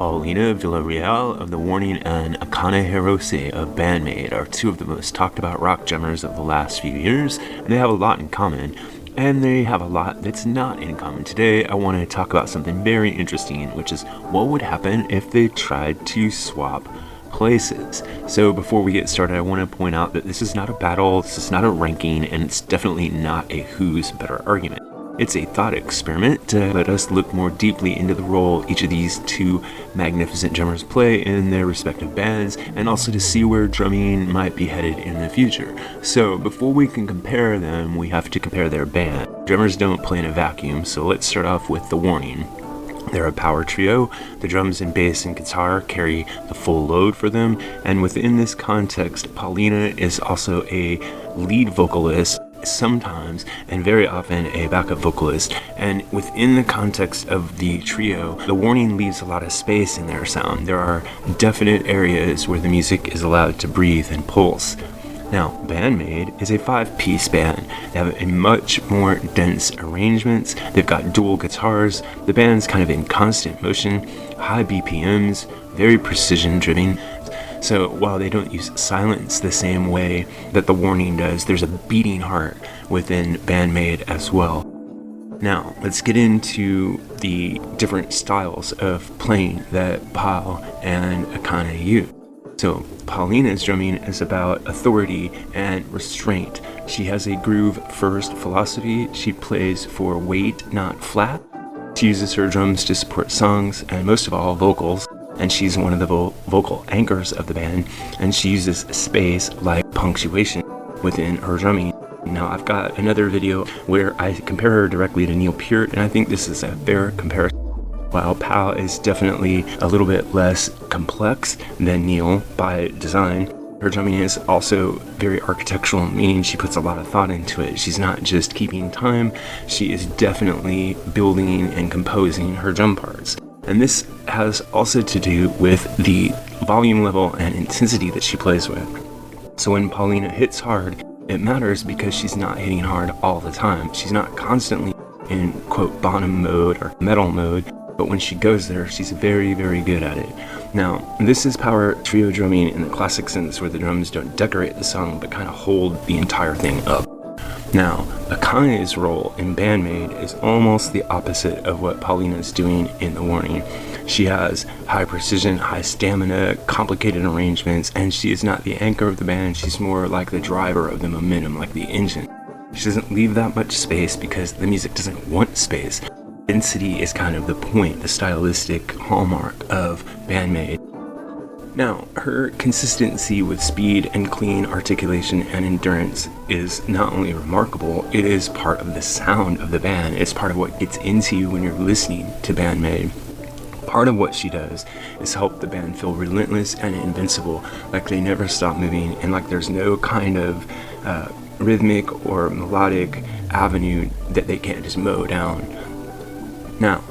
Paulina Villarreal of The Warning and Akane Hirose of Band-Maid are two of the most talked about rock drummers of the last few years, and they have a lot in common, and they have a lot that's not in common. Today I want to talk about something very interesting, which is what would happen if they tried to swap places. So before we get started, I want to point out that this is not a battle, this is not a ranking, and it's definitely not a who's better argument. It's a thought experiment to let us look more deeply into the role each of these two magnificent drummers play in their respective bands, and also to see where drumming might be headed in the future. So before we can compare them, we have to compare their band. Drummers don't play in a vacuum, so let's start off with The Warning. They're a power trio. The drums and bass and guitar carry the full load for them, and within this context, Paulina is also a lead vocalist, sometimes and very often a backup vocalist, and within the context of the trio, The Warning leaves a lot of space in their sound. There are definite areas where the music is allowed to breathe and pulse. Now, Band-Maid is a 5-piece band. They have a much more dense arrangements. They've got dual guitars. The band's kind of in constant motion, high BPMs, very precision driven. So while they don't use silence the same way that The Warning does, there's a beating heart within Band-Maid as well. Now, let's get into the different styles of playing that Paul and Akane use. So Paulina's drumming is about authority and restraint. She has a groove-first philosophy. She plays for weight, not flat. She uses her drums to support songs and most of all vocals. And she's one of the vocal anchors of the band, and she uses space like punctuation within her drumming. Now, I've got another video where I compare her directly to Neil Peart, and I think this is a fair comparison. While Pal is definitely a little bit less complex than Neil by design, her drumming is also very architectural, meaning she puts a lot of thought into it. She's not just keeping time, she is definitely building and composing her drum parts. And this has also to do with the volume level and intensity that she plays with. So when Paulina hits hard, it matters because she's not hitting hard all the time. She's not constantly in, quote, bottom mode or metal mode, but when she goes there, she's very, very good at it. Now, this is power trio drumming in the classic sense, where the drums don't decorate the song, but kind of hold the entire thing up. Now, Akane's role in Band-Maid is almost the opposite of what Paulina's doing in The Warning. She has high precision, high stamina, complicated arrangements, and she is not the anchor of the band. She's more like the driver of the momentum, like the engine. She doesn't leave that much space because the music doesn't want space. Density is kind of the point, the stylistic hallmark of Band-Maid. Now, her consistency with speed and clean articulation and endurance is not only remarkable, it is part of the sound of the band. It's part of what gets into you when you're listening to Band-Maid. Part of what she does is help the band feel relentless and invincible, like they never stop moving and like there's no kind of rhythmic or melodic avenue that they can't just mow down. Now,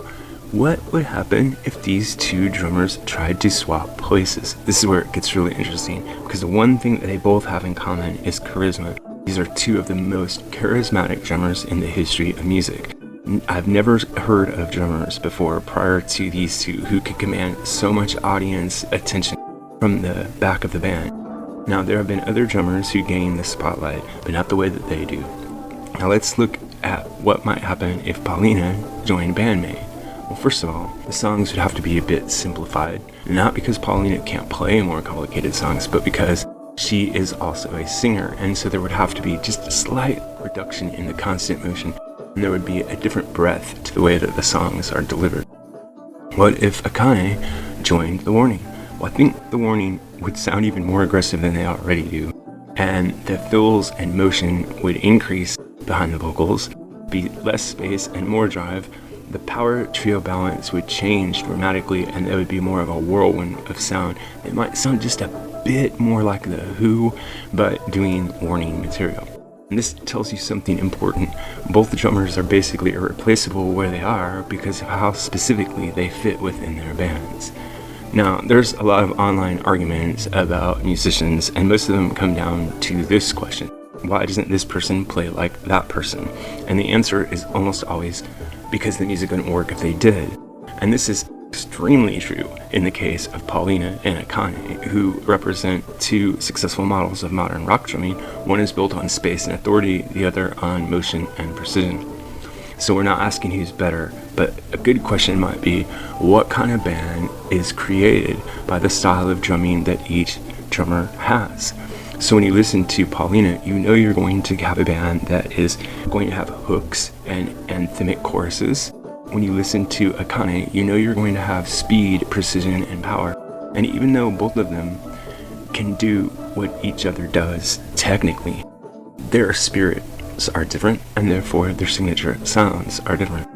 what would happen if these two drummers tried to swap places? This is where it gets really interesting, because the one thing that they both have in common is charisma. These are two of the most charismatic drummers in the history of music. I've never heard of drummers before prior to these two who could command so much audience attention from the back of the band. Now, there have been other drummers who gain the spotlight, but not the way that they do. Now, let's look at what might happen if Paulina joined Band-Maid. Well, first of all, the songs would have to be a bit simplified, not because Paulina can't play more complicated songs, but because she is also a singer, and so there would have to be just a slight reduction in the constant motion, and there would be a different breadth to the way that the songs are delivered. What if Akane joined The Warning? Well, I think The Warning would sound even more aggressive than they already do, and the fills and motion would increase behind the vocals, be less space and more drive. The power trio balance would change dramatically, and there would be more of a whirlwind of sound. It might sound just a bit more like The Who, but doing Warning material. And this tells you something important. Both the drummers are basically irreplaceable where they are because of how specifically they fit within their bands. Now, there's a lot of online arguments about musicians, and most of them come down to this question: why doesn't this person play like that person? And the answer is almost always because the music wouldn't work if they did. And this is Extremely true in the case of Paulina and Akane, who represent two successful models of modern rock drumming. One is built on space and authority, the other on motion and precision. So we're not asking who's better, but a good question might be, what kind of band is created by the style of drumming that each drummer has? So when you listen to Paulina, you know you're going to have a band that is going to have hooks and anthemic choruses. When you listen to Akane, you know you're going to have speed, precision, and power. And even though both of them can do what each other does technically, their spirits are different, and therefore their signature sounds are different.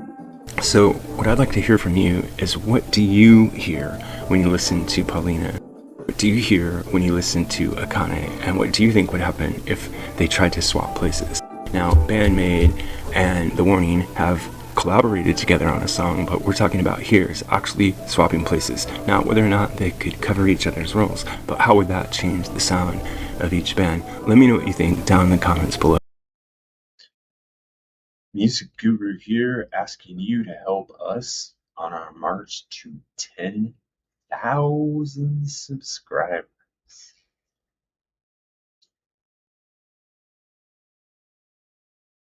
So what I'd like to hear from you is, what do you hear when you listen to Paulina? What do you hear when you listen to Akane? And what do you think would happen if they tried to swap places? Now, Band-Maid and The Warning have collaborated together on a song, but we're talking about here is actually swapping places. Now, whether or not they could cover each other's roles, but how would that change the sound of each band? Let me know what you think down in the comments below. MusicGuru here, asking you to help us on our march to 10,000 subscribers.